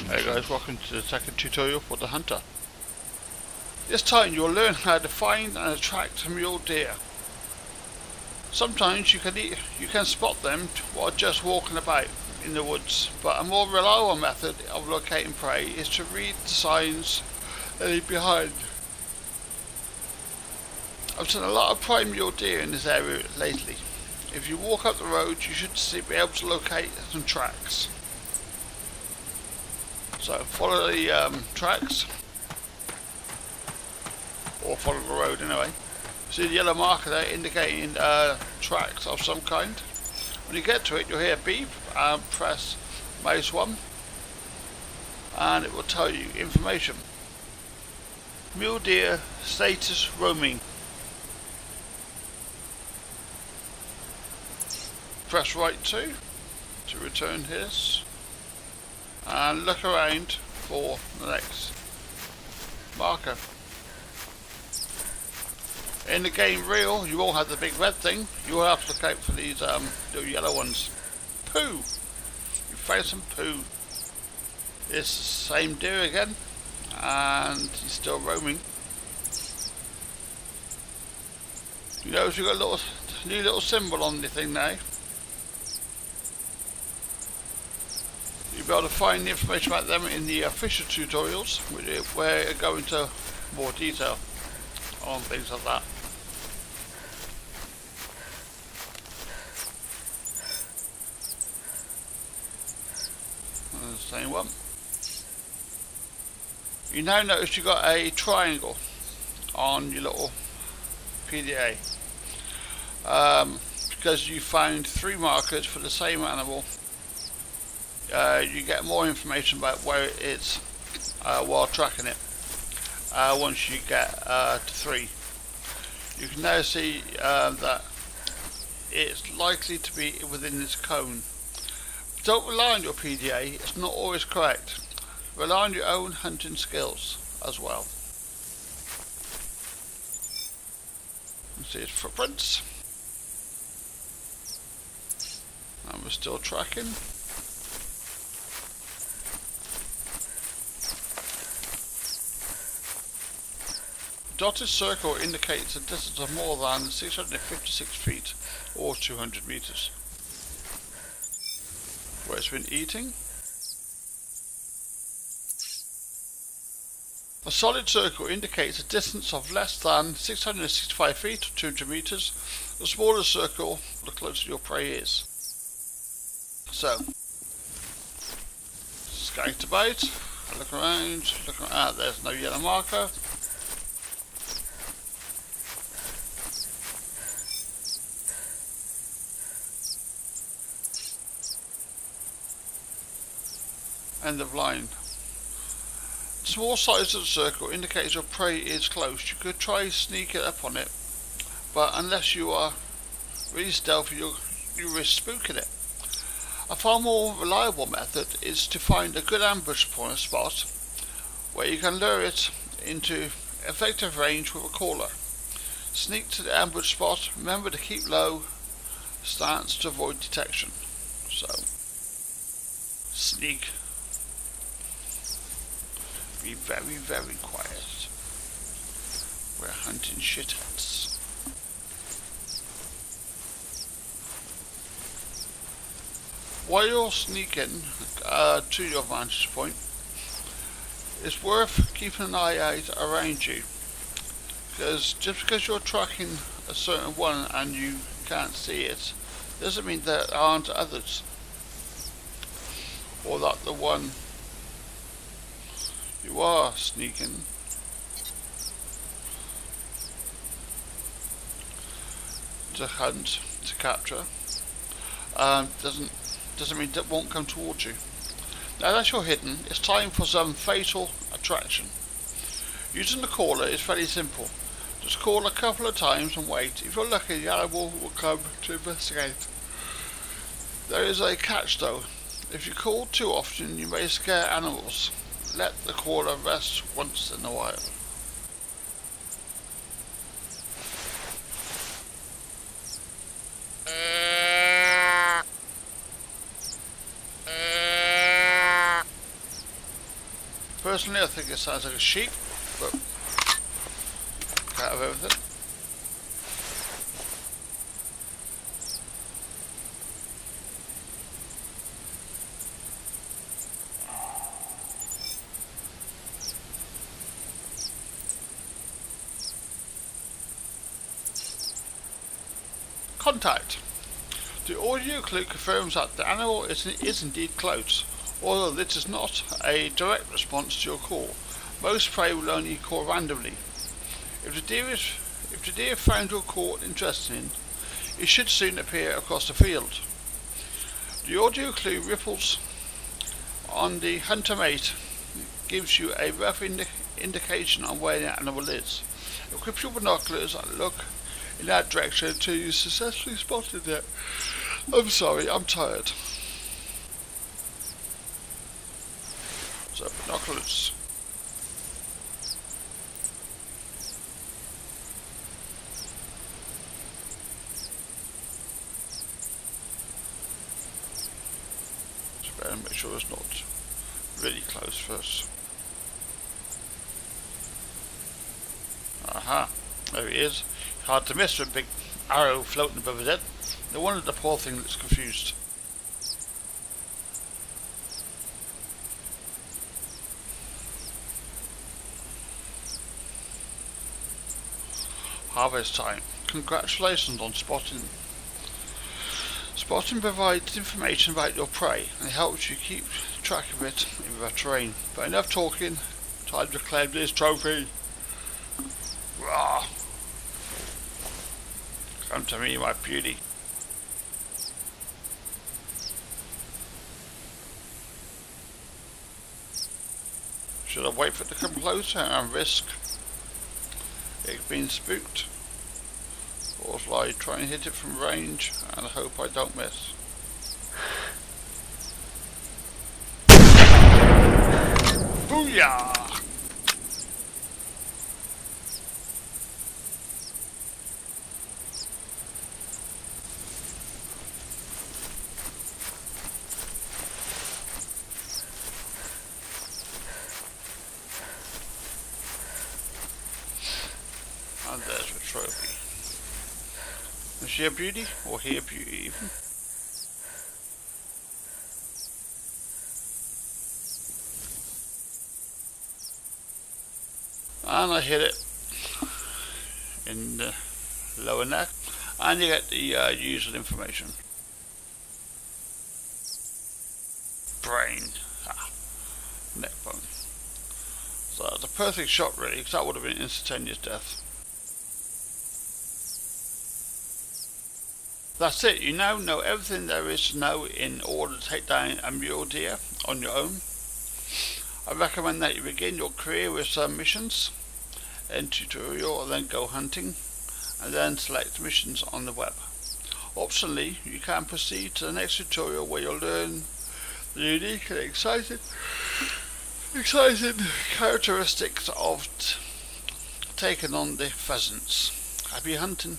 Hey guys, welcome to the second tutorial for the Hunter. This time you'll learn how to find and attract mule deer. Sometimes you can spot them while just walking about in the woods, but a more reliable method of locating prey is to read the signs they leave behind. I've seen a lot of prime mule deer in this area lately. If you walk up the road you should be able to locate some tracks. So follow the tracks, or follow the road anyway. See the yellow marker there indicating tracks of some kind. When you get to it you'll hear a beep and press mouse 1 and it will tell you information. Mule deer status roaming. Press right 2 to return his. And look around for the next marker. In the game reel, you all have the big red thing. You will have to look out for these little yellow ones. Poo! You found some poo. It's the same deer again, and he's still roaming. You notice you've got a new little symbol on the thing now. You'll be able to find the information about them in the official tutorials, where I go into more detail on things like that. And the same one. You now notice you've got a triangle on your little PDA. Because you found 3 markers for the same animal. You get more information about where it is while tracking it once you get to 3. You can now see that it's likely to be within this cone. Don't rely on your PDA, it's not always correct. Rely on your own hunting skills as well. You can see its footprints, and we're still tracking. Dotted circle indicates a distance of more than 656 feet or 200 meters. Where it's been eating. A solid circle indicates a distance of less than 665 feet or 200 meters. The smaller circle, the closer your prey is. So, scout about, look around, there's no yellow marker. End of line. The small size of the circle indicates your prey is close. You could try sneaking up on it, but unless you are really stealthy, you risk spooking it. A far more reliable method is to find a good ambush spot where you can lure it into effective range with a caller. Sneak to the ambush spot. Remember to keep low stance to avoid detection. So, sneak. Be very, very quiet. We're hunting shitheads. While you're sneaking to your vantage point, it's worth keeping an eye out around you. Because just because you're tracking a certain one and you can't see it, doesn't mean there aren't others. Or that the one you are sneaking to hunt, to capture, doesn't mean that won't come towards you. Now that you're hidden, it's time for some fatal attraction. Using the caller is fairly simple. Just call a couple of times and wait. If you're lucky, the animal will come to investigate. There is a catch though. If you call too often, you may scare animals. Let the caller rest once in a while. Personally, I think it sounds like a sheep, but out of everything. Contact. The audio clue confirms that the animal is indeed close, although this is not a direct response to your call. Most prey will only call randomly. If the deer found your call interesting, it should soon appear across the field. The audio clue ripples on the hunter mate gives you a rough indication on where the animal is. Equip your binoculars and look in that direction until you successfully spotted it. I'm sorry, I'm tired. So, binoculars. Just better make sure it's not really close first. Aha, there he is. Hard to miss with a big arrow floating above his head. No wonder the poor thing looks confused. Harvest time. Congratulations on spotting. Spotting provides information about your prey and helps you keep track of it in the terrain. But enough talking, time to claim this trophy. Rah. Come to me, my beauty. Should I wait for it to come closer and risk it being spooked? Or shall I try and hit it from range and hope I don't miss? Booyah! And there's the trophy. Is she a beauty? Or he a beauty even? And I hit it in the lower neck, and you get the usual information. Brain. Neck bone. So that's a perfect shot really, because that would have been instantaneous death. That's it, you now know everything there is to know in order to take down a mule deer on your own. I recommend that you begin your career with some missions, then tutorial, and then go hunting, and then select missions on the web. Optionally, you can proceed to the next tutorial where you'll learn the unique and exciting characteristics of taking on the pheasants. Happy hunting!